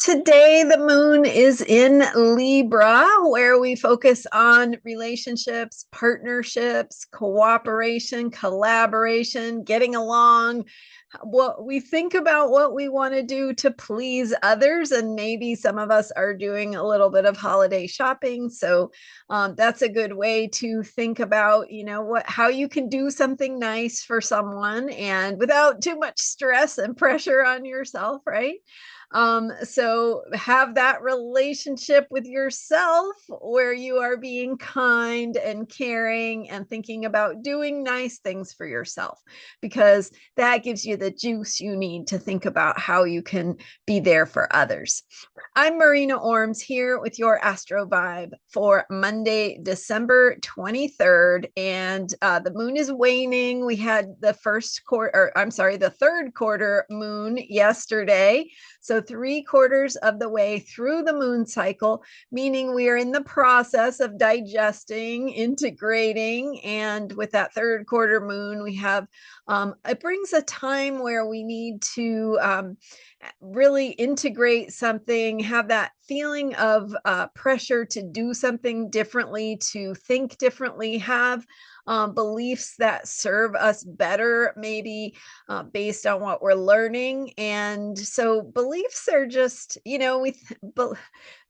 Today, the moon is in Libra, where we focus on relationships, partnerships, cooperation, collaboration, getting along. What we think about what we want to do to please others, and maybe some of us are doing a little bit of holiday shopping. So that's a good way to think about, how you can do something nice for someone and without too much stress and pressure on yourself, right? So have that relationship with yourself where you are being kind and caring and thinking about doing nice things for yourself, because that gives you the juice you need to think about how you can be there for others. I'm Marina Orms here with your Astro Vibe for Monday, December 23rd, and the moon is waning. We had the third quarter moon yesterday. So 3/4 of the way through the moon cycle, meaning we are in the process of digesting, integrating. And with that third quarter moon, we have, it brings a time where we need to really integrate something, have that feeling of pressure to do something differently, to think differently, have beliefs that serve us better, maybe based on what we're learning. And so beliefs are just,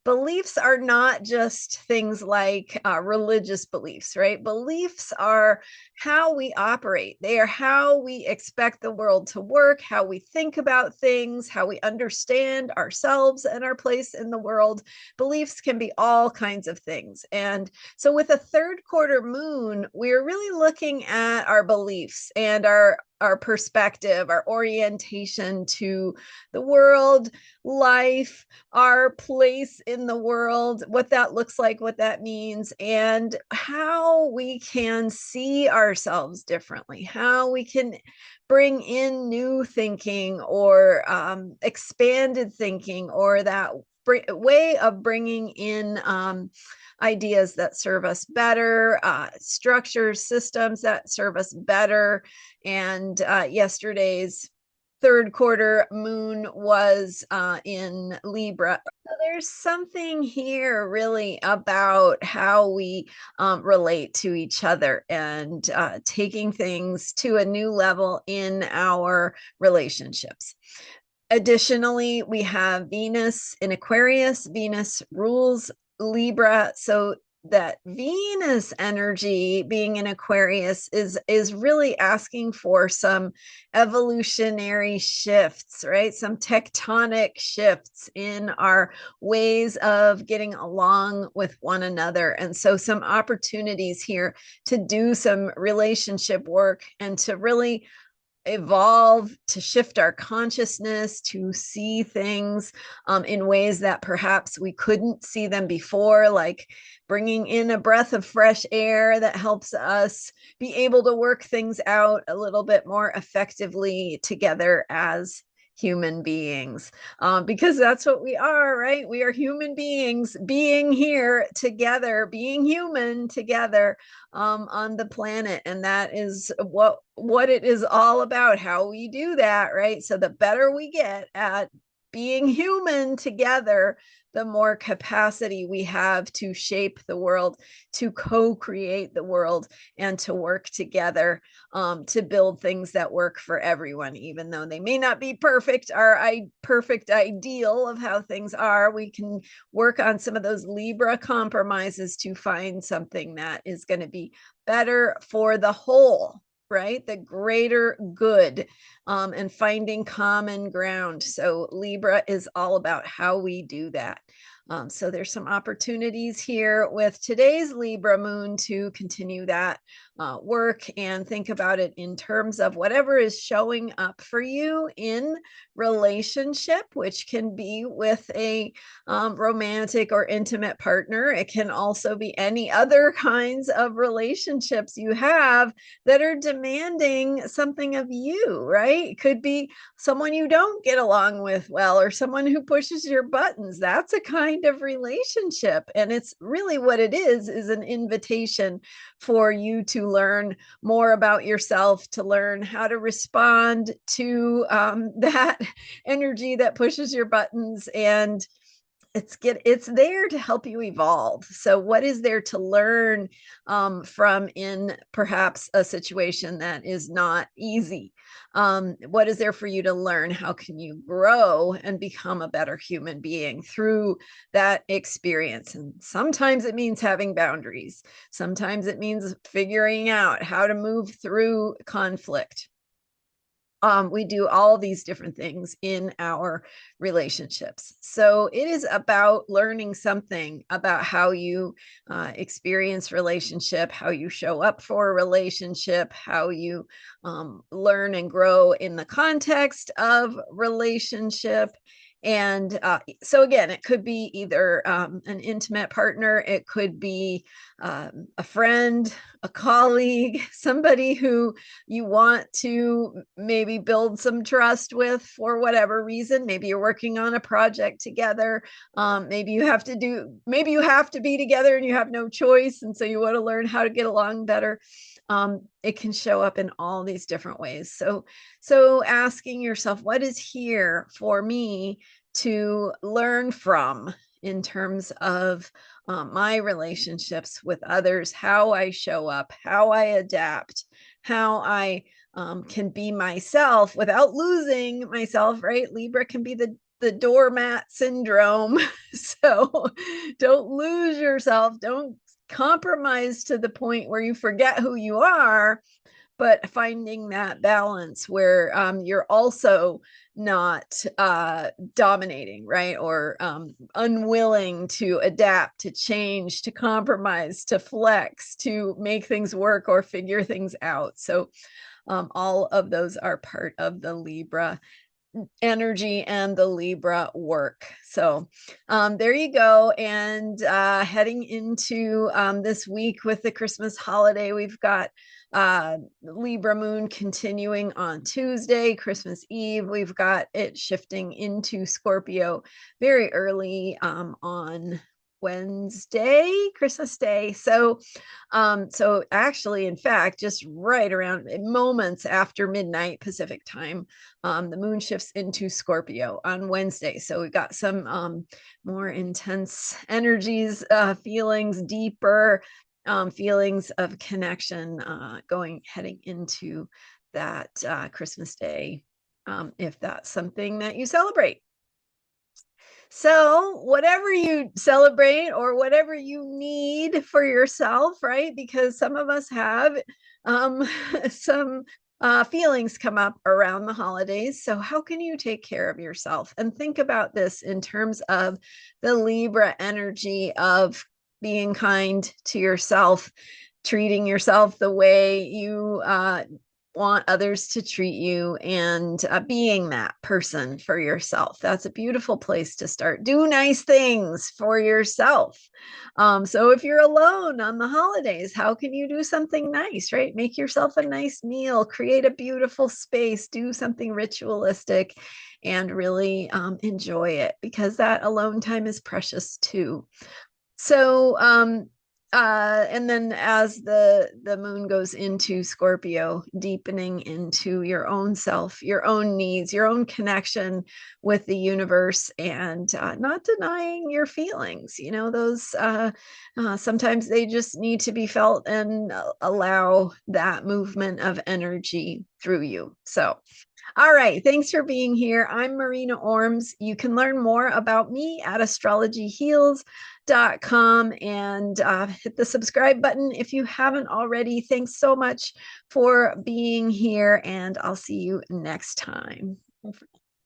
beliefs are not just things like religious beliefs, right? Beliefs are how we operate. They are how we expect the world to work, how we think about things, how we understand ourselves and our place in the world. Beliefs can be all kinds of things. And so with a third quarter moon, we're really looking at our beliefs and our perspective, our orientation to the world, life, our place in the world, what that looks like, what that means, and how we can see ourselves differently, how we can bring in new thinking or expanded thinking, or that way of bringing in ideas that serve us better, structures, systems that serve us better. And yesterday's third quarter moon was in Libra. So there's something here really about how we relate to each other and taking things to a new level in our relationships. Additionally, we have Venus in Aquarius. Venus rules Libra. So that Venus energy being in Aquarius is really asking for some evolutionary shifts, right? Some tectonic shifts in our ways of getting along with one another. And so some opportunities here to do some relationship work and to really evolve, to shift our consciousness, to see things in ways that perhaps we couldn't see them before, like bringing in a breath of fresh air that helps us be able to work things out a little bit more effectively together as human beings, because that's what we are, right? We are human beings being here together, being human together on the planet. And that is what it is all about, how we do that, right? So the better we get at being human together, the more capacity we have to shape the world, to co-create the world, and to work together to build things that work for everyone, even though they may not be perfect. Our perfect ideal of how things are, we can work on some of those Libra compromises to find something that is going to be better for the whole, right? The greater good, and finding common ground. So Libra is all about how we do that. So there's some opportunities here with today's Libra moon to continue that work and think about it in terms of whatever is showing up for you in relationship, which can be with a romantic or intimate partner. It can also be any other kinds of relationships you have that are demanding something of you, right? It could be someone you don't get along with well, or someone who pushes your buttons. That's a kind kind of relationship. And it's really what it is an invitation for you to learn more about yourself, to learn how to respond to that energy that pushes your buttons. And it's there to help you evolve. So what is there to learn from in perhaps a situation that is not easy? What is there for you to learn? How can you grow and become a better human being through that experience? And sometimes it means having boundaries. Sometimes it means figuring out how to move through conflict. We do all these different things in our relationships. So it is about learning something about how you experience relationship, how you show up for a relationship, how you learn and grow in the context of relationship. And so again, it could be either an intimate partner, it could be a friend, a colleague, somebody who you want to maybe build some trust with for whatever reason. Maybe you're working on a project together. Maybe you have to be together and you have no choice. And so you want to learn how to get along better. It can show up in all these different ways. So asking yourself, what is here for me to learn from in terms of my relationships with others, how I show up, how I adapt, how I can be myself without losing myself, right? Libra can be the doormat syndrome. So don't lose yourself. Don't compromise to the point where you forget who you are, but finding that balance where you're also not dominating, right? Or unwilling to adapt, to change, to compromise, to flex, to make things work or figure things out. So all of those are part of the Libra energy and the Libra work. So there you go. And heading into this week with the Christmas holiday, we've got Libra Moon continuing on Tuesday, Christmas Eve. We've got it shifting into Scorpio very early on Wednesday, Christmas Day. So actually, in fact, just right around moments after midnight Pacific time, the moon shifts into Scorpio on Wednesday. So we got some more intense energies, feelings, deeper feelings of connection heading into that Christmas Day, if that's something that you celebrate. So whatever you celebrate or whatever you need for yourself, right? Because some of us have some feelings come up around the holidays. So how can you take care of yourself? And think about this in terms of the Libra energy of being kind to yourself, treating yourself the way you want others to treat you, and being that person for yourself. That's a beautiful place to start. Do nice things for yourself. So if you're alone on the holidays, how can you do something nice, right? Make yourself a nice meal, create a beautiful space, do something ritualistic, and really enjoy it, because that alone time is precious too. So and then as the moon goes into Scorpio, deepening into your own self, your own needs, your own connection with the universe, and not denying your feelings. You know, those sometimes they just need to be felt, and allow that movement of energy through you. So all right. Thanks for being here. I'm Marina Orms. You can learn more about me at astrologyheals.com, and hit the subscribe button if you haven't already. Thanks so much for being here, and I'll see you next time.